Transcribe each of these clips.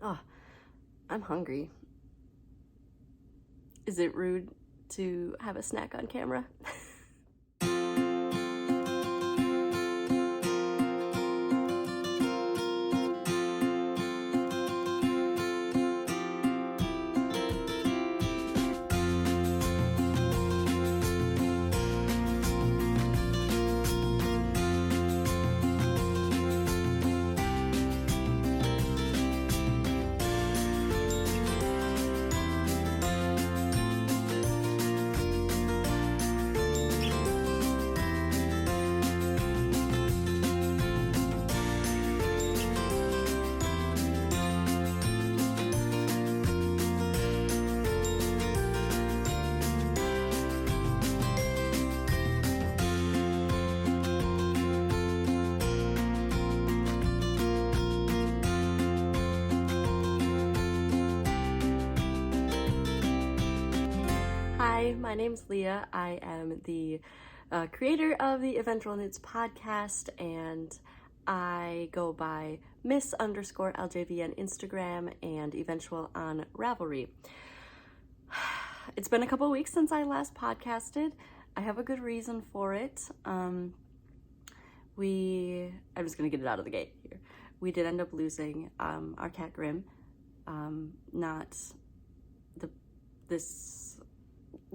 Oh, I'm hungry. Is it rude to have a snack on camera? Hi, my name's Leah. I am the creator of the Eventual podcast, and I go by Miss_LJV on Instagram and Eventual on Ravelry. It's been a couple weeks since I last podcasted. I have a good reason for it. I'm just gonna get it out of the gate here. We did end up losing our cat Grim. Not this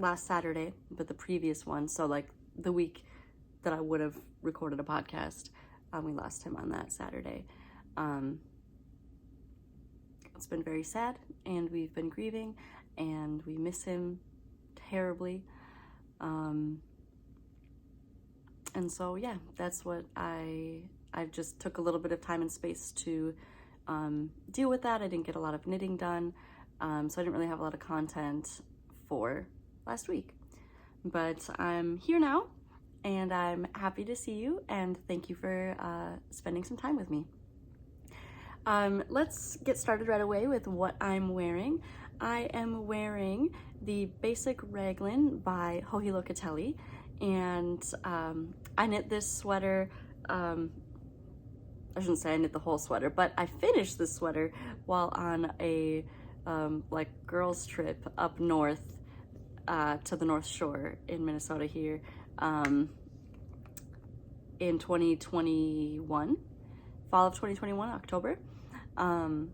last Saturday, but the previous one. So like the week that I would have recorded a podcast, we lost him on that Saturday. It's been very sad, and we've been grieving, and we miss him terribly. And so yeah, that's what I just took a little bit of time and space to deal with that. I didn't get a lot of knitting done, so I didn't really have a lot of content for last week, but I'm here now, and I'm happy to see you, and thank you for spending some time with me. Let's get started right away with what I'm wearing. I am wearing the basic raglan by Hohi Locatelli, and I knit this sweater. I shouldn't say I knit the whole sweater, but I finished this sweater while on a like girls trip up north to the North Shore in Minnesota here in 2021, fall of 2021, October. And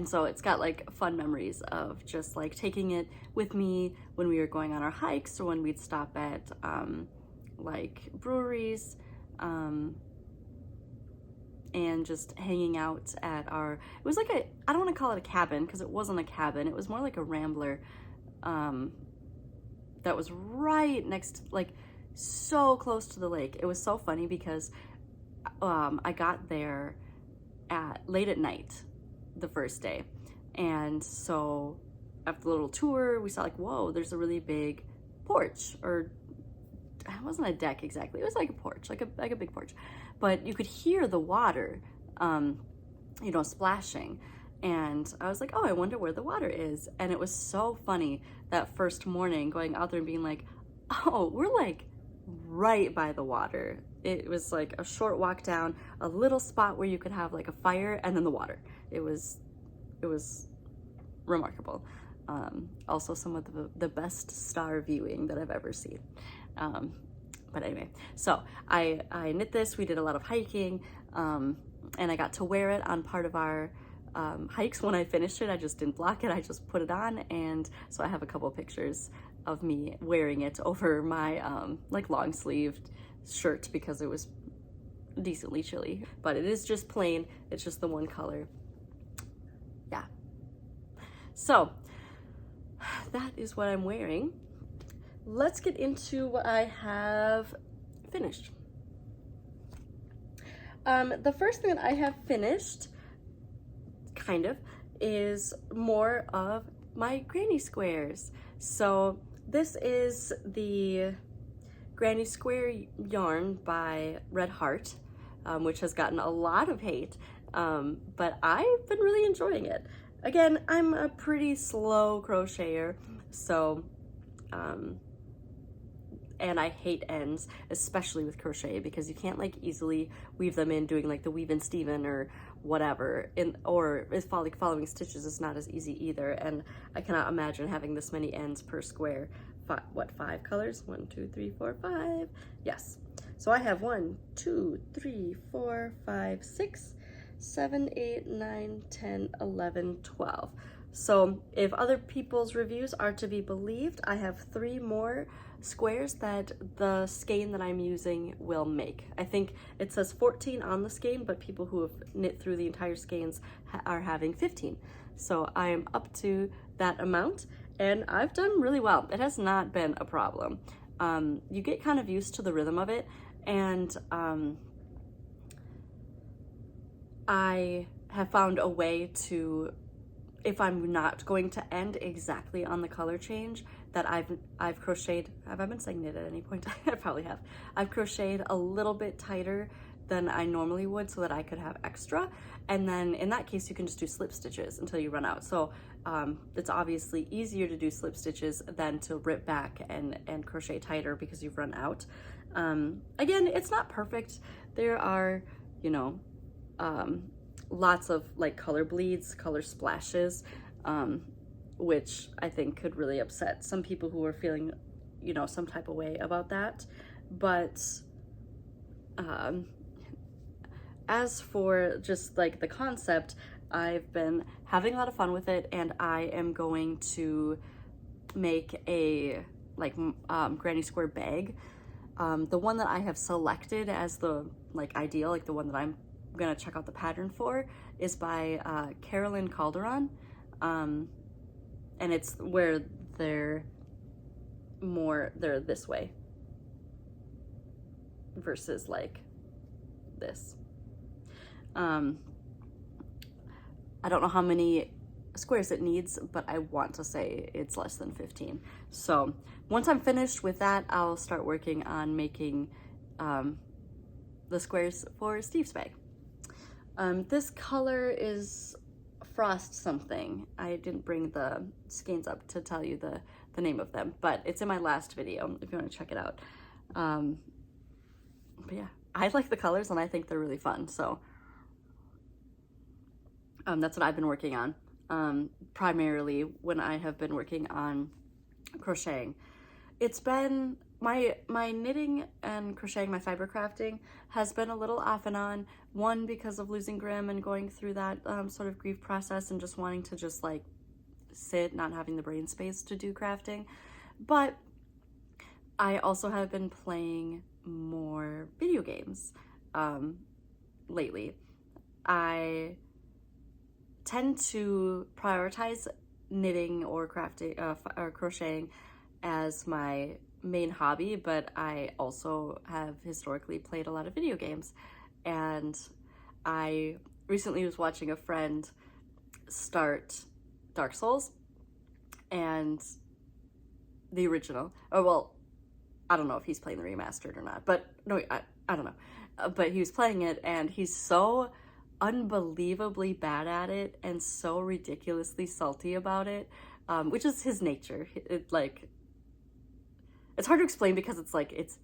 so it's got like fun memories of just like taking it with me when we were going on our hikes, or when we'd stop at like breweries, and just hanging out at it was like I don't want to call it a cabin, because it wasn't a cabin, it was more like a rambler that was right next, like so close to the lake. It was so funny because I got there late at night the first day, and so after the little tour we saw like, whoa, there's a really big porch, or it wasn't a deck exactly, it was like a porch, like a big porch, but you could hear the water splashing. And I was like, oh, I wonder where the water is. And it was so funny that first morning going out there and being like, oh, we're like right by the water. It was like a short walk down, a little spot where you could have like a fire, and then the water. It was remarkable. Also some of the best star viewing that I've ever seen. But anyway, so I knit this. We did a lot of hiking, and I got to wear it on part of our hikes. When I finished it, I just didn't block it, I just put it on, and so I have a couple pictures of me wearing it over my like long sleeved shirt, because it was decently chilly. But it is just plain, it's just the one color. Yeah, so that is what I'm wearing. Let's get into what I have finished. The first thing that I have finished, kind of, is more of my granny squares. So this is the Granny Square yarn by Red Heart, which has gotten a lot of hate, but I've been really enjoying it. Again, I'm a pretty slow crocheter, so and I hate ends, especially with crochet, because you can't like easily weave them in doing like the weave in Steven or whatever, or following stitches is not as easy either, and I cannot imagine having this many ends per square. Five colors? 1, 2, 3, 4, 5. Yes. So I have 1, 2, 3, 4, 5, 6, 7, 8, 9, 10, 11, 12. So if other people's reviews are to be believed, I have 3 more squares that the skein that I'm using will make. I think it says 14 on the skein, but people who have knit through the entire skeins are having 15. So I am up to that amount, and I've done really well. It has not been a problem. You get kind of used to the rhythm of it, and I have found a way to, if I'm not going to end exactly on the color change, that I've crocheted, have I been saying knit at any point? I probably have. I've crocheted a little bit tighter than I normally would so that I could have extra, and then in that case you can just do slip stitches until you run out. So it's obviously easier to do slip stitches than to rip back and crochet tighter because you've run out. Again, it's not perfect. There are, you know, lots of like color bleeds, color splashes, which I think could really upset some people who are feeling, you know, some type of way about that. But as for just like the concept, I've been having a lot of fun with it, and I am going to make a like granny square bag. The one that I have selected as the like ideal, like the one that I'm gonna check out the pattern for, is by Carolyn Calderon, and it's where they're this way versus like this. I don't know how many squares it needs, but I want to say it's less than 15. So once I'm finished with that, I'll start working on making the squares for Steve's bag. This color is Frost something. I didn't bring the skeins up to tell you the name of them, but it's in my last video if you want to check it out. But yeah, I like the colors and I think they're really fun. So that's what I've been working on, primarily when I have been working on crocheting. It's been my knitting and crocheting, my fiber crafting has been a little off and on. One, because of losing Grimm and going through that sort of grief process and just wanting to just like sit, not having the brain space to do crafting. But I also have been playing more video games lately. I tend to prioritize knitting or crafting or crocheting as my main hobby, but I also have historically played a lot of video games. And I recently was watching a friend start Dark Souls, and the original, oh well, I don't know if he's playing the remastered or not, but no, I don't know, but he was playing it, and he's so unbelievably bad at it and so ridiculously salty about it, which is his nature. It's hard to explain because it's like it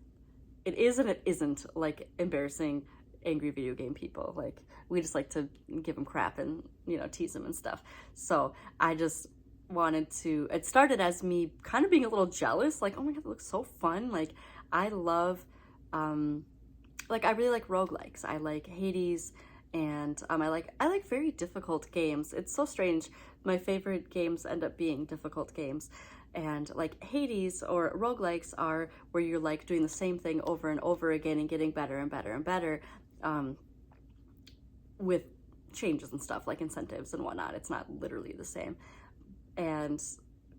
is and it isn't, like embarrassing angry video game people. Like we just like to give him crap and, you know, tease him and stuff. So I just wanted to, it started as me kind of being a little jealous, like, oh my god, that looks so fun. Like I love like I really like roguelikes. I like Hades, and I like very difficult games. It's so strange. My favorite games end up being difficult games. And like Hades or roguelikes are where you're like doing the same thing over and over again and getting better and better and better, with changes and stuff like incentives and whatnot. It's not literally the same. And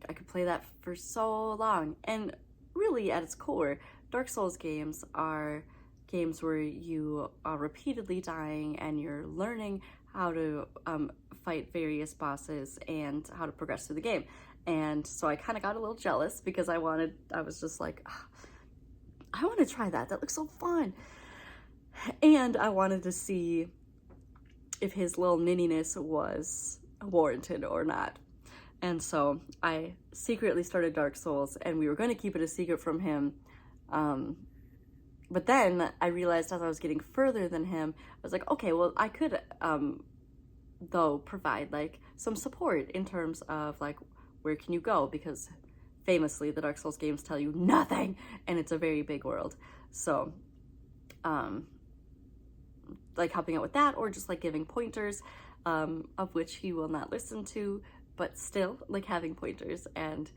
I could play that for so long. And really at its core, Dark Souls games are games where you are repeatedly dying and you're learning how to fight various bosses and how to progress through the game. And so I kind of got a little jealous because I was just like, oh, I want to try that. That looks so fun. And I wanted to see if his little ninniness was warranted or not. And so I secretly started Dark Souls, and we were going to keep it a secret from him But then I realized as I was getting further than him, I was like, okay, well, I could, though, provide like some support in terms of like, where can you go? Because famously, the Dark Souls games tell you nothing, and it's a very big world. So, like helping out with that, or just like giving pointers, of which he will not listen to, but still like having pointers. And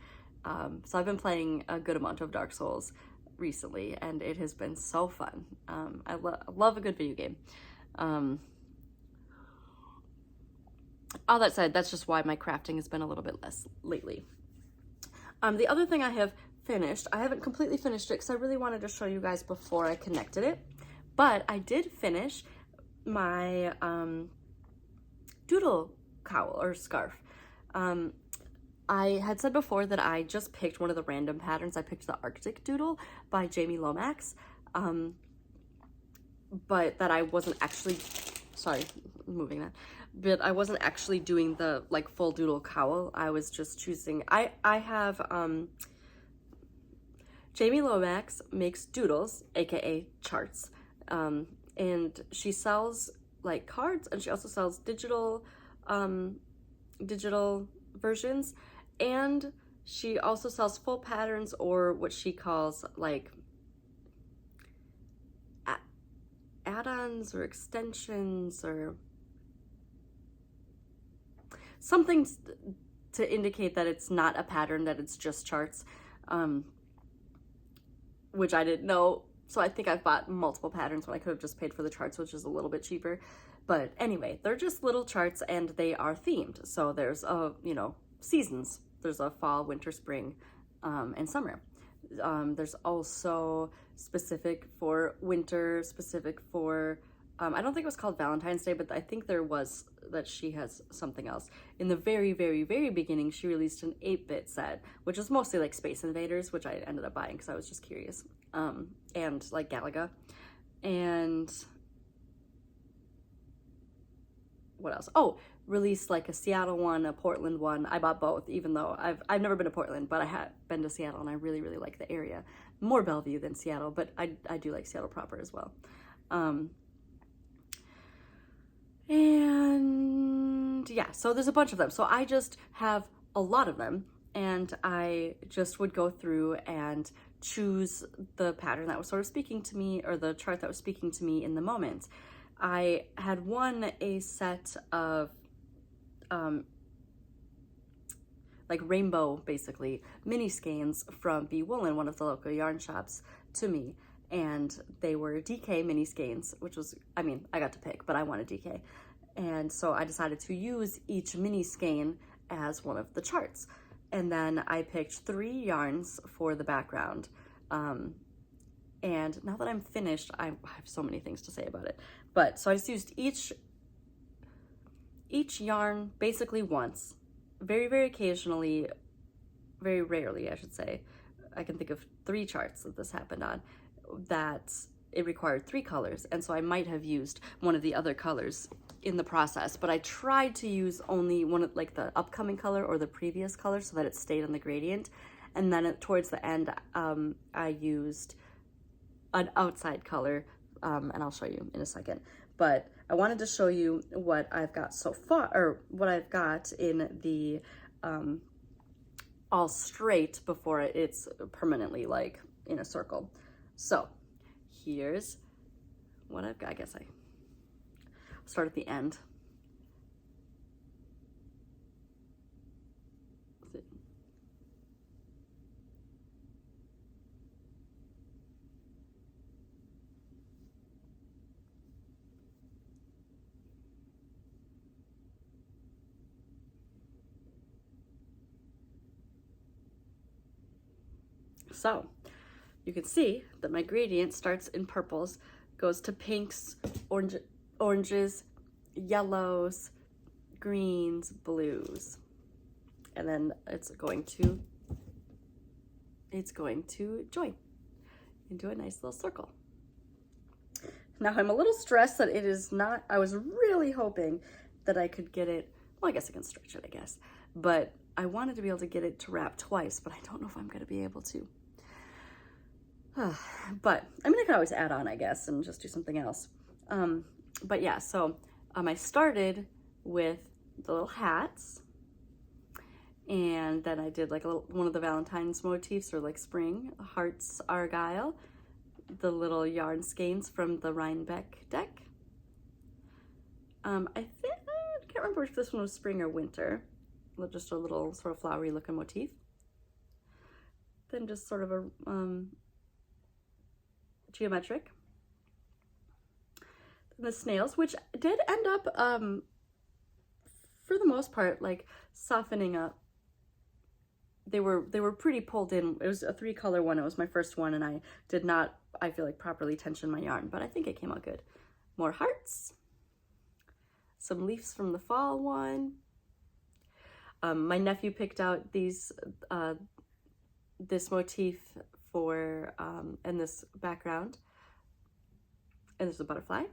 so I've been playing a good amount of Dark Souls recently, and it has been so fun. I love a good video game. All that said, that's just why my crafting has been a little bit less lately. The other thing I have finished, I haven't completely finished it because I really wanted to show you guys before I connected it, but I did finish my doodle cowl or scarf. I had said before that I just picked one of the random patterns. I picked the Arctic Doodle by Jamie Lomax, but that I wasn't actually, sorry, moving that, but I wasn't actually doing the like full doodle cowl. I was just choosing, I have, Jamie Lomax makes doodles, aka charts, and she sells like cards, and she also sells digital versions, and she also sells full patterns, or what she calls like add-ons or extensions or something to indicate that it's not a pattern, that it's just charts, which I didn't know. So I think I've bought multiple patterns when I could have just paid for the charts, which is a little bit cheaper. But anyway, they're just little charts, and they are themed. So there's seasons. There's a fall, winter, spring, and summer. There's also specific for winter, specific for, I don't think it was called Valentine's Day, but I think there was, that she has something else. In the very, very, very beginning, she released an 8-bit set, which is mostly like Space Invaders, which I ended up buying because I was just curious. And like Galaga. And what else? Oh, released like a Seattle one, a Portland one. I bought both, even though I've never been to Portland, but I have been to Seattle, and I really, really like the area. More Bellevue than Seattle, but I do like Seattle proper as well. And yeah, so there's a bunch of them. So I just have a lot of them, and I just would go through and choose the pattern that was sort of speaking to me, or the chart that was speaking to me in the moment. I had won a set of like rainbow, basically, mini skeins from Bee Woolen, one of the local yarn shops, to me. And they were DK mini skeins, which was, I mean, I got to pick, but I wanted DK. And so I decided to use each mini skein as one of the charts. And then I picked 3 yarns for the background. And now that I'm finished, I have so many things to say about it. But so I just used each yarn basically once, very, very occasionally, very rarely, I should say. I can think of 3 charts that this happened on, that it required 3 colors. And so I might have used one of the other colors in the process, but I tried to use only one of like the upcoming color or the previous color so that it stayed on the gradient. And then towards the end, I used an outside color, and I'll show you in a second. But I wanted to show you what I've got so far, or what I've got in the all straight before it's permanently like in a circle. So here's what I've got. I guess I'll start at the end. So you can see that my gradient starts in purples, goes to pinks, oranges, yellows, greens, blues, and then it's going to join into a nice little circle. Now I'm a little stressed that it is not, I was really hoping that I could get it, well, I guess I can stretch it, I guess, but I wanted to be able to get it to wrap twice, but I don't know if I'm going to be able to. But I mean, I could always add on, I guess, and just do something else. But yeah, so I started with the little hats, and then I did like one of the Valentine's motifs, or like spring hearts, argyle, the little yarn skeins from the Rhinebeck deck. I can't remember if this one was spring or winter. Just a little sort of flowery looking motif. Then just sort of a geometric. Then the snails, which did end up, for the most part, like softening up. They were pretty pulled in. It was a 3-color one. It was my first one, and I did not, I feel like, properly tension my yarn, but I think it came out good. More hearts. Some leaves from the fall one. My nephew picked out this motif for, and this background. And there's a butterfly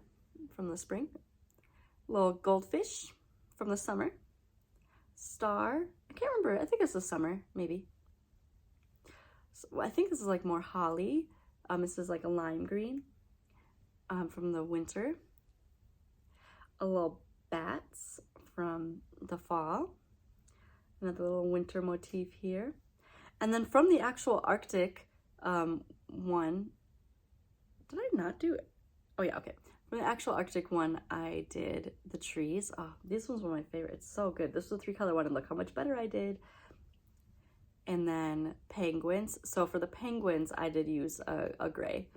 from the spring. Little goldfish from the summer. Star, I can't remember, I think it's the summer, maybe. So I think this is like more holly. This is like a lime green from the winter. A little bats from the fall. Another little winter motif here. And then from the actual Arctic one, did I not do it? Oh yeah, okay. From the actual Arctic one, I did the trees. Oh, this one's one of my favorites. So good. This was a 3-color one, and look how much better I did. And then penguins. So for the penguins, I did use a gray.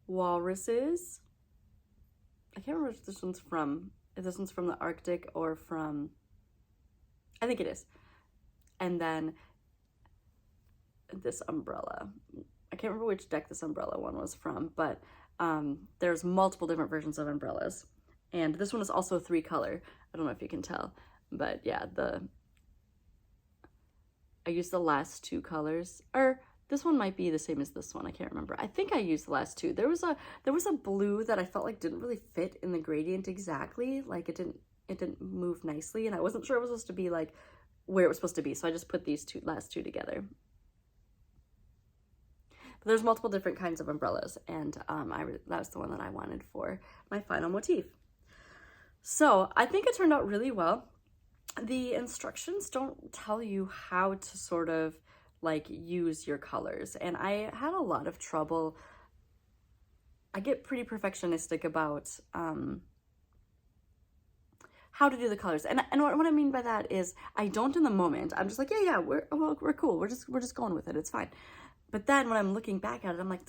Walruses. I can't remember if this one's from the Arctic or from, I think it is. And then this umbrella. I can't remember which deck this umbrella one was from, but there's multiple different versions of umbrellas. And this one is also 3-color. I don't know if you can tell, but yeah, I used the last 2 colors, or this one might be the same as this one. I can't remember. I think I used the last 2. There was a blue that I felt like didn't really fit in the gradient exactly. Like it didn't move nicely, and I wasn't sure it was supposed to be like where it was supposed to be. So I just put these last two together. But there's multiple different kinds of umbrellas, and that was the one that I wanted for my final motif. So I think it turned out really well. The instructions don't tell you how to sort of like use your colors, and I had a lot of trouble. I get pretty perfectionistic about how to do the colors, and what I mean by that is I don't in the moment. I'm just like, yeah, we're cool. We're just going with it. It's fine. But then when I'm looking back at it, I'm like,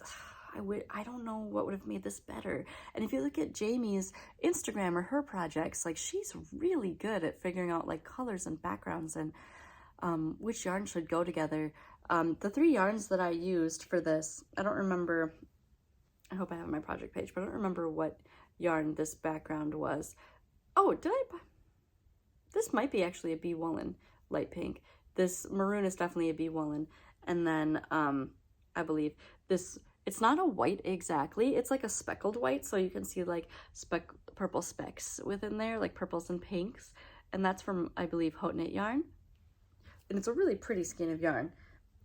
I don't know what would have made this better. And if you look at Jamie's Instagram or her projects, like she's really good at figuring out like colors and backgrounds and which yarn should go together. The 3 yarns that I used for this, I don't remember, I hope I have my project page, but I don't remember what yarn this background was. Oh, this might be actually a bee woolen, light pink. This maroon is definitely a bee woolen. And then I believe this, it's not a white exactly, it's like a speckled white, so you can see like purple specks within there, like purples and pinks. And that's from, I believe, Haute Knit yarn. And it's a really pretty skein of yarn.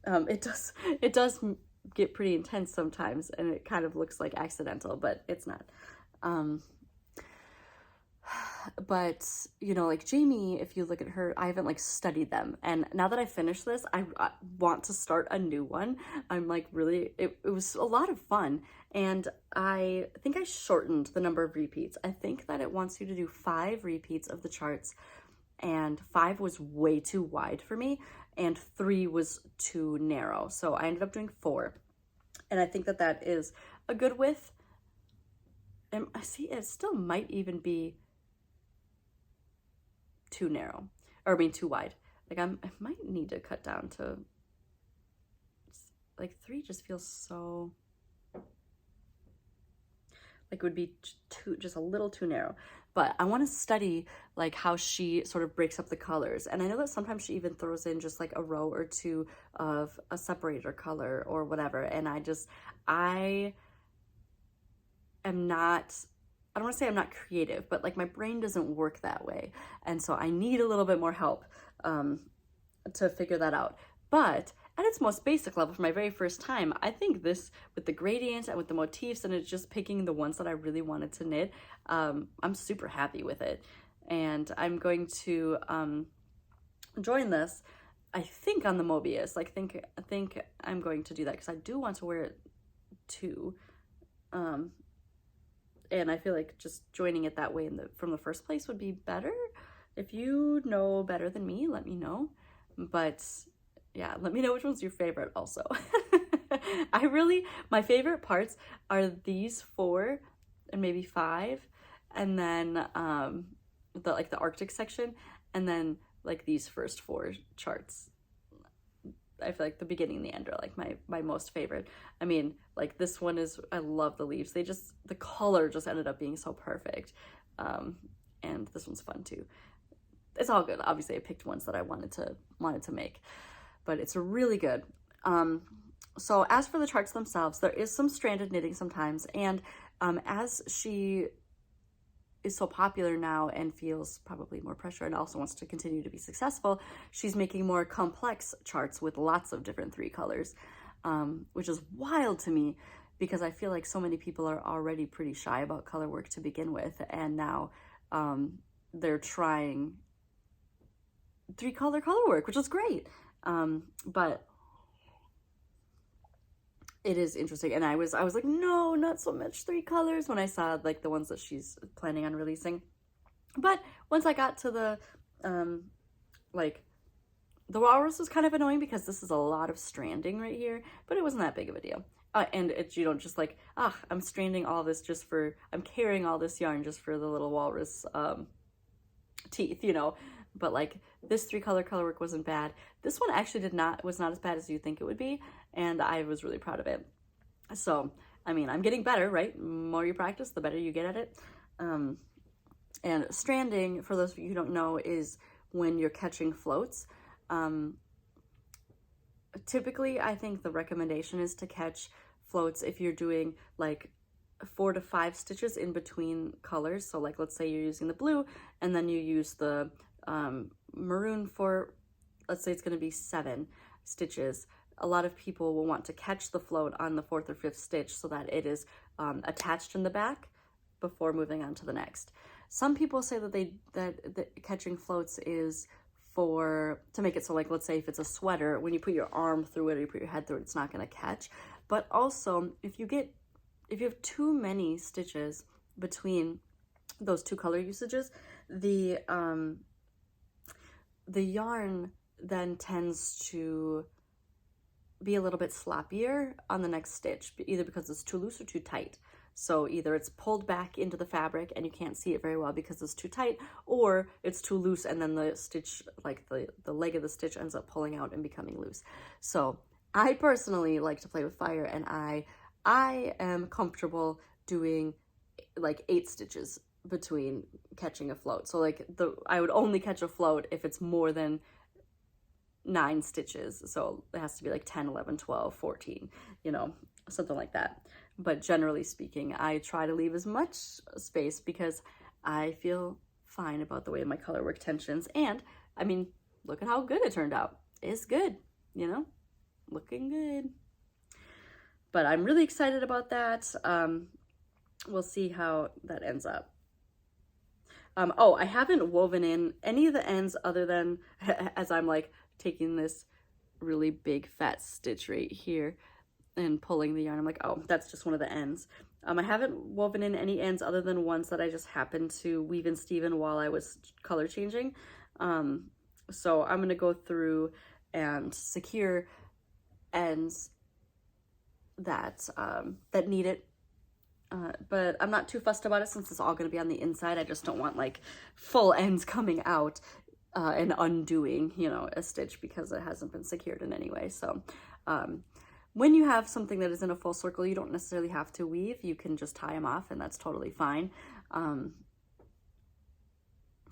It does get pretty intense sometimes, and it kind of looks like accidental, but it's not. But you know, like Jamie, if you look at her, I haven't like studied them, and now that I finished this, I want to start a new one. I'm like really, it was a lot of fun, and I think I shortened the number of repeats. I think that it wants you to do 5 repeats of the charts, and 5 was way too wide for me, and 3 was too narrow, so I ended up doing 4, and I think that that is a good width. And I see it still might even be too narrow, or I mean too wide. Like I might need to cut down to like 3. Just feels so like it would be just a little too narrow. But I want to study like how she sort of breaks up the colors, and I know that sometimes she even throws in just like a row or 2 of a separator color or whatever, and I am not, I don't want to say I'm not creative, but like my brain doesn't work that way. And so I need a little bit more help to figure that out. But at its most basic level for my very first time, I think this with the gradients and with the motifs and it's just picking the ones that I really wanted to knit, I'm super happy with it. And I'm going to join this, I think, on the Mobius. I think I'm going to do that because I do want to wear it too. And I feel like just joining it that way from the first place would be better. If you know better than me, let me know. But yeah, let me know which one's your favorite also. My favorite parts are these 4 and maybe 5, and then the Arctic section, and then like these first 4 charts. I feel like the beginning and the end are like my most favorite. I mean, like this one is, I love the leaves. The color just ended up being so perfect. And this one's fun too. It's all good. Obviously I picked ones that I wanted to make, but it's really good. So as for the charts themselves, there is some stranded knitting sometimes. And as she is so popular now and feels probably more pressure and also wants to continue to be successful, she's making more complex charts with lots of different 3 colors, which is wild to me because I feel like so many people are already pretty shy about color work to begin with, and now they're trying 3-color color work, which is great. But it is interesting, and I was like, no, not so much 3 colors when I saw like the ones that she's planning on releasing. But once I got to the like the walrus was kind of annoying because this is a lot of stranding right here, but it wasn't that big of a deal. And it's, you don't just like, I'm stranding all this I'm carrying all this yarn just for the little walrus teeth, you know. But like this 3-color color work wasn't bad. This one actually was not as bad as you think it would be, and I was really proud of it. So, I mean, I'm getting better, right? The more you practice, the better you get at it. And stranding, for those of you who don't know, is when you're catching floats. Typically, I think the recommendation is to catch floats if you're doing like 4 to 5 stitches in between colors. So like, let's say you're using the blue and then you use the maroon for, let's say it's going to be 7 stitches. A lot of people will want to catch the float on the 4th or 5th stitch so that it is attached in the back before moving on to the next. Some people say that catching floats is to make it so, like, let's say if it's a sweater, when you put your arm through it or you put your head through it, it's not going to catch. But also, if you have too many stitches between those 2 color usages, the yarn then tends to be a little bit sloppier on the next stitch, either because it's too loose or too tight. So either it's pulled back into the fabric and you can't see it very well because it's too tight, or it's too loose and then the stitch, like the leg of the stitch, ends up pulling out and becoming loose. So I personally like to play with fire, and I am comfortable doing like 8 stitches between catching a float. So like I would only catch a float if it's more than 9 stitches. So it has to be like 10, 11, 12, 14, you know, something like that. But generally speaking, I try to leave as much space because I feel fine about the way my color work tensions. And I mean, look at how good it turned out. It's good, you know, looking good. But I'm really excited about that. We'll see how that ends up. Oh, I haven't woven in any of the ends other than as I'm like taking this really big fat stitch right here and pulling the yarn. I'm like, oh, that's just one of the ends. I haven't woven in any ends other than ones that I just happened to weave in Steven while I was color changing. So I'm gonna go through and secure ends that that need it. But I'm not too fussed about it since it's all going to be on the inside. I just don't want like full ends coming out and undoing, you know, a stitch because it hasn't been secured in any way. So when you have something that is in a full circle, you don't necessarily have to weave. You can just tie them off and that's totally fine.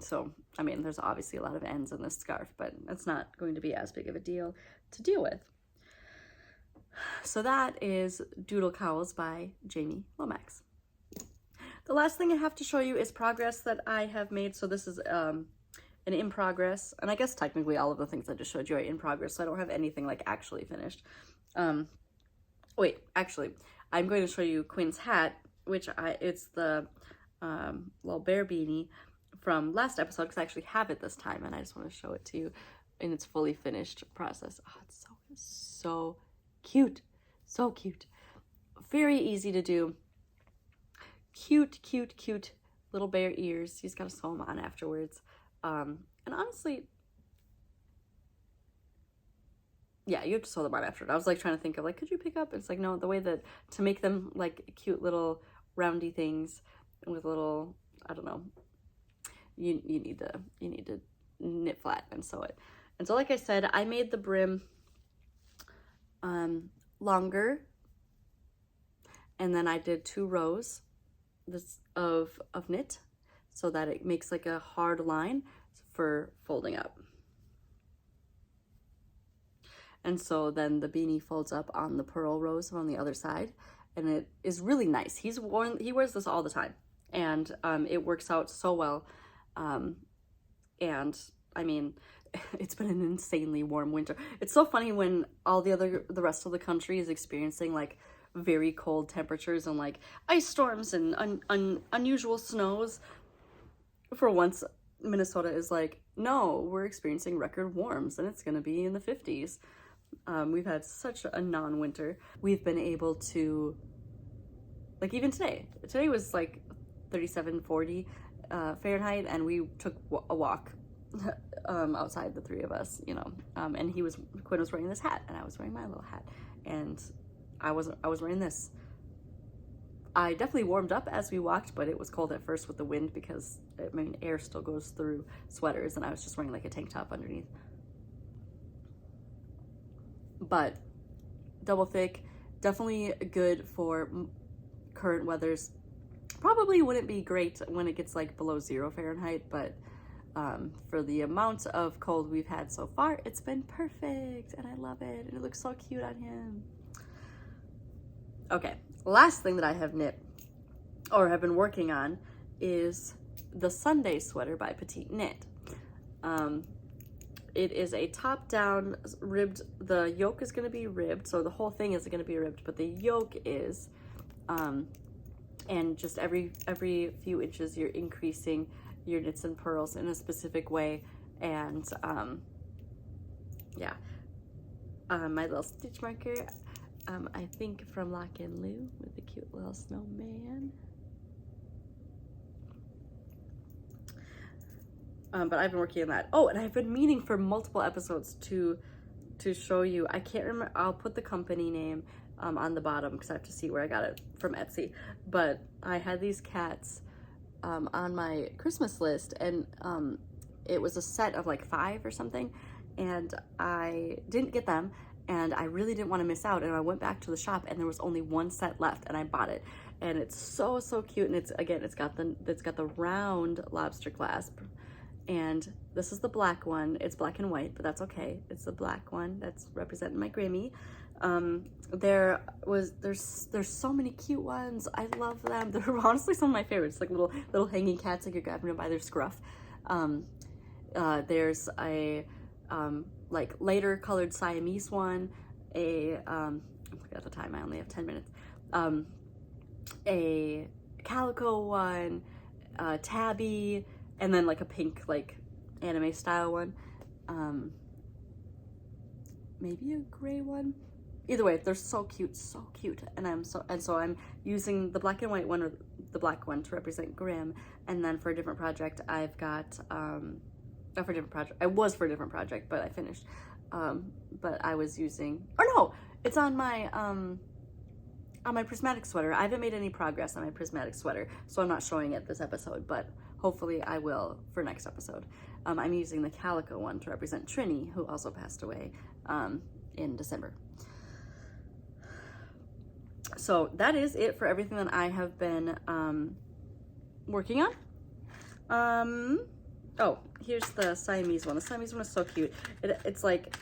So, I mean, there's obviously a lot of ends in this scarf, but it's not going to be as big of a deal to deal with. So that is Doodle Cowls by Jamie Lomax. The last thing I have to show you is progress that I have made. So this is an an in progress, and I guess technically all of the things I just showed you are in progress, so I don't have anything like actually finished. Wait, actually, I'm going to show you Quinn's hat, which it's the little bear beanie from last episode, because I actually have it this time, and I just want to show it to you in its fully finished process. Oh, it's so cute. So cute. Very easy to do. Cute little bear ears. He's got to sew them on afterwards. And honestly, yeah, you have to sew them on afterward. I was like trying to think of like, could you pick up? It's like, no, the way that to make them like cute little roundy things with little, I don't know, you need to knit flat and sew it. And so like I said, I made the brim longer, and then I did 2 rows of knit so that it makes like a hard line for folding up. And so then the beanie folds up on the purl rows on the other side, and it is really nice. He wears this all the time, and it works out so well. And I mean, it's been an insanely warm winter. It's so funny when the rest of the country is experiencing like very cold temperatures and like ice storms and unusual snows. For once, Minnesota is like, no, we're experiencing record warms, and it's going to be in the 50s. We've had such a non-winter. We've been able to, like, even today was like 37, 40 Fahrenheit, and we took a walk outside, the 3 of us, you know, and Quinn was wearing this hat, and I was wearing my little hat, and I was wearing this. I definitely warmed up as we walked, but it was cold at first with the wind, because I mean, air still goes through sweaters, and I was just wearing like a tank top underneath. But double thick, definitely good for current weathers. Probably wouldn't be great when it gets like below 0 Fahrenheit, but for the amount of cold we've had so far, it's been perfect, and I love it, and it looks so cute on him. Okay, last thing that I have knit, or have been working on, is the Sunday sweater by Petite Knit. It is a top-down ribbed. The yoke is going to be ribbed, so the whole thing isn't going to be ribbed, but the yoke is, and just every few inches you're increasing your knits and purls in a specific way. And yeah, my little stitch marker, I think from Lock and Lou, with the cute little snowman. But I've been working on that. Oh, and I've been meaning for multiple episodes to show you. I can't remember. I'll put the company name on the bottom, because I have to see where I got it from Etsy. But I had these cats on my Christmas list, and it was a set of like 5 or something, and I didn't get them, and I really didn't want to miss out, and I went back to the shop, and there was only 1 set left, and I bought it, and it's so cute. And it's got the round lobster clasp. And this is the black one. It's black and white, but that's okay. It's the black one that's representing my Grammy. There's so many cute ones. I love them. They're honestly some of my favorites. Like little hanging cats, like you're grabbing them by their scruff. There's a like lighter colored Siamese one. I forgot the time. I only have 10 minutes. A calico one. Tabby. And then like a pink, like anime style one. Maybe a gray one. Either way, they're so cute. And so I'm using the black and white one, or the black one, to represent Grimm. And then for a different project, I've got not for a different project. I was for a different project, but I finished. But I was using, or no, it's on my prismatic sweater. I haven't made any progress on my prismatic sweater, so I'm not showing it this episode, but hopefully I will for next episode. I'm using the calico one to represent Trini, who also passed away in December. So that is it for everything that I have been working on. Oh, here's the Siamese one. The Siamese one is so cute. It's like,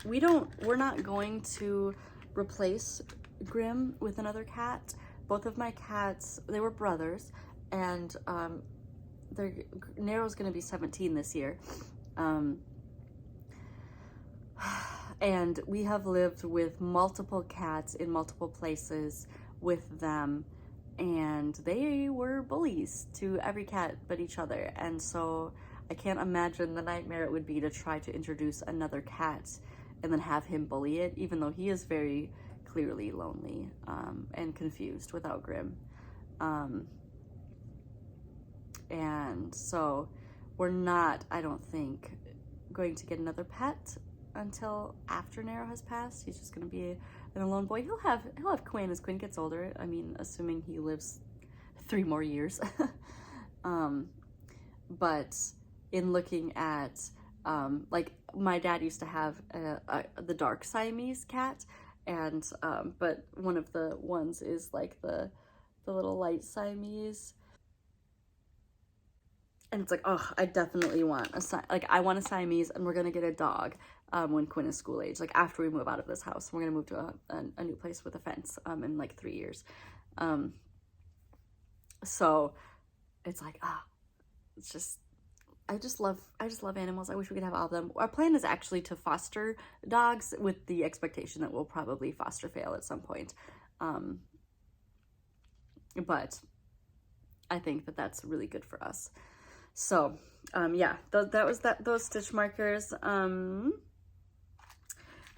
we're not going to replace Grimm with another cat. Both of my cats, they were brothers, and Nero's gonna be 17 this year. And we have lived with multiple cats in multiple places with them, and they were bullies to every cat but each other. And so I can't imagine the nightmare it would be to try to introduce another cat and then have him bully it, even though he is very clearly lonely and confused without Grim. And so we're not, I don't think, going to get another pet until after Nero has passed. He's just going to be an alone boy. He'll have Quinn as Quinn gets older. I mean, assuming he lives 3 more years. But in looking at, like, my dad used to have the dark Siamese cat, and but one of the ones is like the little light Siamese. And it's like, oh, I definitely want I want a Siamese, and we're gonna get a dog when Quinn is school age, like after we move out of this house. We're gonna move to a new place with a fence in like 3 years. So it's like, it's just, I just love animals. I wish we could have all of them. Our plan is actually to foster dogs, with the expectation that we'll probably foster fail at some point. But I think that that's really good for us. So, yeah, that was those stitch markers.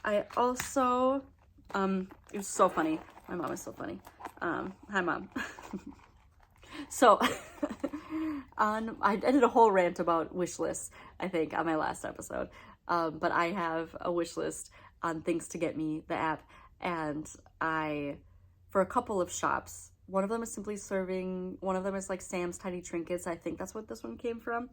I also, it was so funny. My mom is so funny. Hi, Mom. So, I did a whole rant about wish lists, I think, on my last episode. But I have a wish list on things to get me, the app, and for a couple of shops. One of them is Simply Serving. One of them is like Sam's Tiny Trinkets. I think that's what this one came from.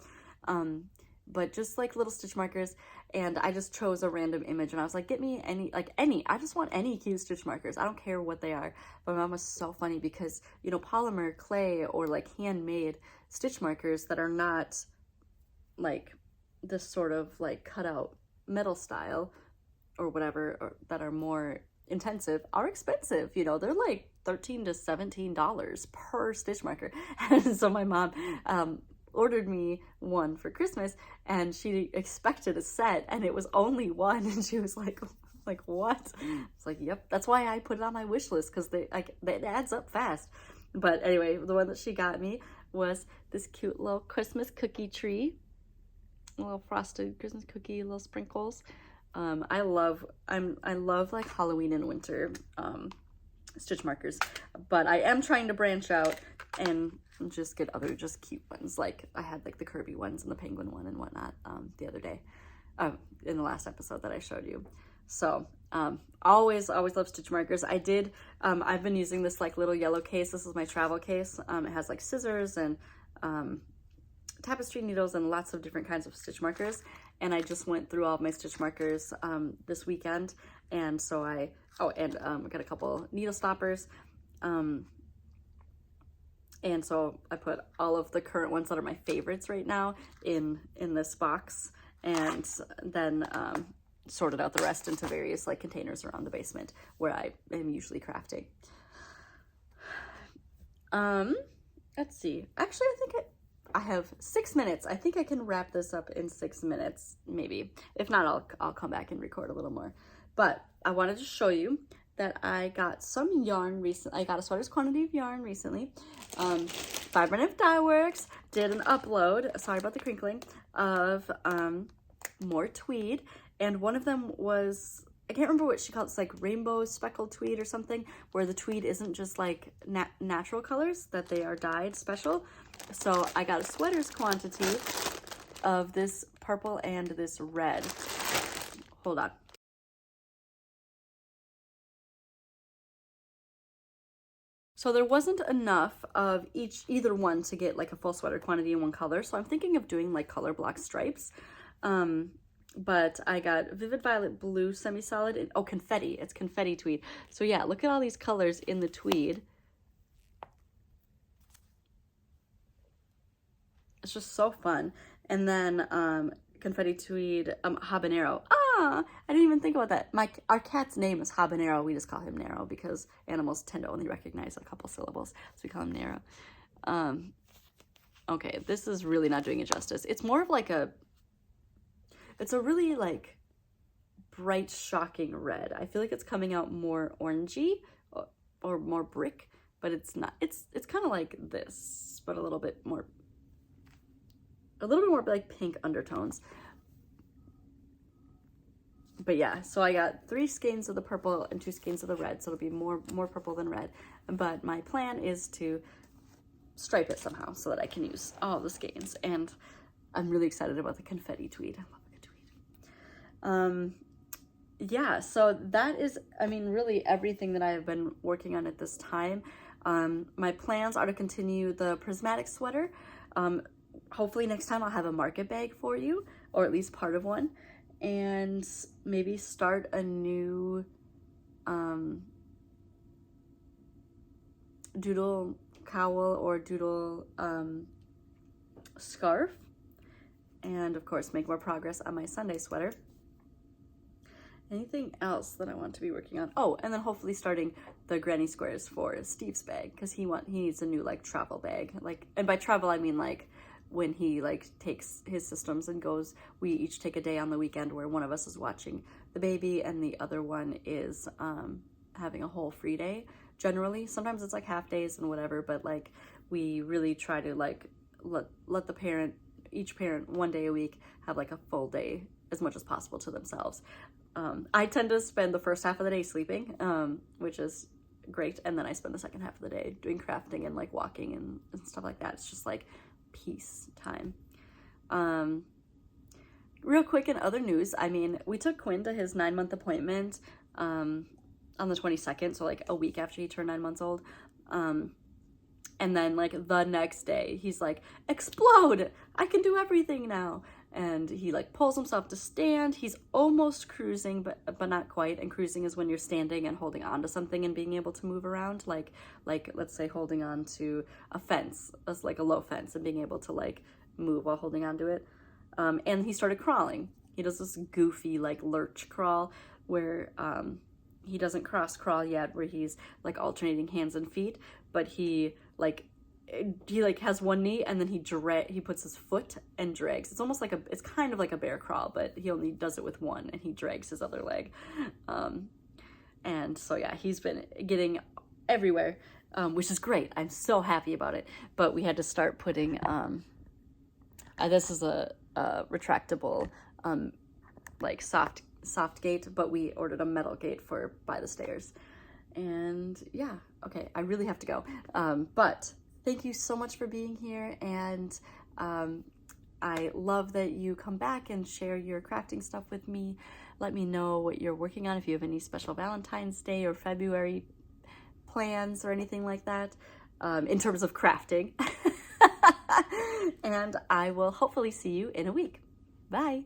But just like little stitch markers. And I just chose a random image, and I was like, get me any. I just want any cute stitch markers. I don't care what they are. But my mom was so funny because, you know, polymer, clay, or like handmade stitch markers that are not like this sort of like cutout metal style or whatever, or that are more intensive, are expensive. You know, they're like $13 to $17 per stitch marker. And so my mom ordered me one for Christmas, and she expected a set, and it was only one, and she was like what? It's like, yep, that's why I put it on my wish list, because it adds up fast. But anyway, the one that she got me was this cute little Christmas cookie tree, a little frosted Christmas cookie, little sprinkles. I love like Halloween and winter stitch markers, but I am trying to branch out and just get other just cute ones. Like I had like the Kirby ones and the penguin one and whatnot the other day in the last episode that I showed you. So always love stitch markers. I've been using this like little yellow case. This is my travel case. It has like scissors and tapestry needles and lots of different kinds of stitch markers. And I just went through all of my stitch markers this weekend. And so I got a couple needle stoppers. And so I put all of the current ones that are my favorites right now in this box, and then sorted out the rest into various like containers around the basement where I am usually crafting. Let's see. Actually, I think I have 6 minutes. I think I can wrap this up in 6 minutes, maybe. If not, I'll come back and record a little more. But I wanted to show you that I got some yarn recently. I got a sweater's quantity of yarn recently. 5 Minute Dye Works did an upload, sorry about the crinkling, of more tweed. And one of them was, I can't remember what she called it. It's like rainbow speckled tweed or something, where the tweed isn't just like natural colors, that they are dyed special. So I got a sweater's quantity of this purple and this red. Hold on. So there wasn't enough of either one to get like a full sweater quantity in one color. So I'm thinking of doing like color block stripes. But I got Vivid Violet Blue semi-solid and confetti. It's confetti tweed. So yeah, look at all these colors in the tweed. It's just so fun. And then confetti tweed habanero. I didn't even think about that. Our cat's name is Habanero. We just call him Nero because animals tend to only recognize a couple syllables, so we call him Nero. Okay, this is really not doing it justice. It's more of like it's a really like bright, shocking red. I feel like it's coming out more orangey or more brick, but it's not. It's kind of like this, but a little bit more like pink undertones. But yeah, so I got 3 skeins of the purple and 2 skeins of the red, so it'll be more purple than red. But my plan is to stripe it somehow so that I can use all the skeins. And I'm really excited about the confetti tweed. I love a good tweed. Yeah, so that is, I mean, really everything that I have been working on at this time. My plans are to continue the prismatic sweater. Hopefully next time I'll have a market bag for you, or at least part of one, and maybe start a new doodle cowl or doodle scarf, and of course make more progress on my Sunday sweater. Anything else that I want to be working on? Oh, and then hopefully starting the granny squares for Steve's bag, because he needs a new like travel bag. Like, and by travel I mean like when he like takes his systems and goes, we each take a day on the weekend where one of us is watching the baby and the other one is having a whole free day. Generally, sometimes it's like half days and whatever, but like we really try to like let each parent one day a week have like a full day as much as possible to themselves. I tend to spend the first half of the day sleeping, which is great, and then I spend the second half of the day doing crafting and like walking and stuff like that. It's just like peace time. Real quick, in other news, I mean, we took Quinn to his 9-month appointment on the 22nd, so like a week after he turned 9 months old. And then like the next day, he's like, explode! I can do everything now. And he like pulls himself to stand. He's almost cruising, but not quite. And cruising is when you're standing and holding on to something and being able to move around. Like let's say holding on to a fence, as like a low fence, and being able to like move while holding on to it. And he started crawling. He does this goofy like lurch crawl where he doesn't cross crawl yet, where he's like alternating hands and feet, but he has one knee and then he puts his foot and drags. It's almost like it's kind of like a bear crawl, but he only does it with one and he drags his other leg. And so yeah, he's been getting everywhere, which is great. I'm so happy about it. But we had to start putting, this is a retractable, like soft gate, but we ordered a metal gate for by the stairs. And yeah, okay, I really have to go. But thank you so much for being here, and I love that you come back and share your crafting stuff with me. Let me know what you're working on, if you have any special Valentine's Day or February plans or anything like that, in terms of crafting. And I will hopefully see you in a week. Bye!